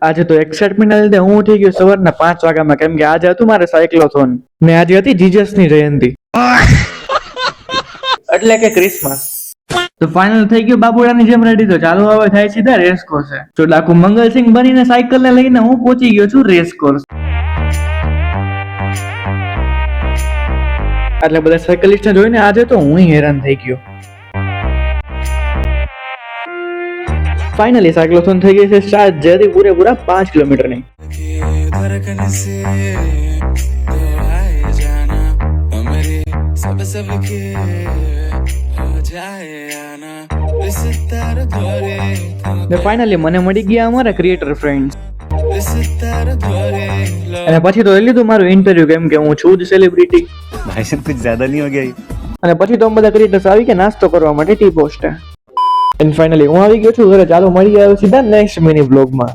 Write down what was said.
આજે તો એક્સાઇટમેન્ટ ના લીધે હું ઉઠી ગયો સવારના 5 વાગ્યામાં, કેમ કે આજે હતું મારે સાયક્લોથોન ને આજે હતી જીસસની જયંતિ એટલે કે ક્રિસમસ. તો ફાઇનલ થઈ ગયું બાબુડાની જેમ રેડી. તો ચાલો હવે થાય સીધા રેસ કોર્સ. તો ડાકુ મંગલસિંહ બનીને સાયકલ ને લઈને હું પહોંચી ગયો છું રેસ કોર્સ. એટલે બધા સાયકલિસ્ટ જોઈને આજે તો હું હેરાન થઈ ગયો. फाइनली साइक्लोथॉन થઈ ગઈ છે સ્ટાર્ટ, જેથી પૂરેપૂરા 5 કિલોમીટરની. ને ફાઇનલી મને મળી ગયા અમારા ક્રિએટર ફ્રેન્ડ્સ. અને પછી તો લઈ લીધું મારું ઇન્ટરવ્યુ, કેમ કે હું છું જ સેલિબ્રિટી. भाई साहब कुछ ज्यादा नहीं हो गया? અને પછી તો બધા ક્રિએટર્સ આવી કે નાસ્તો કરવા માટે ટી પોસ્ટે. એન્ડ ફાઇનલી હું આવી ગયો છું ઘરે. ચાલો મળી આવ્યો સીધા નેક્સ્ટ મિની બ્લોગમાં.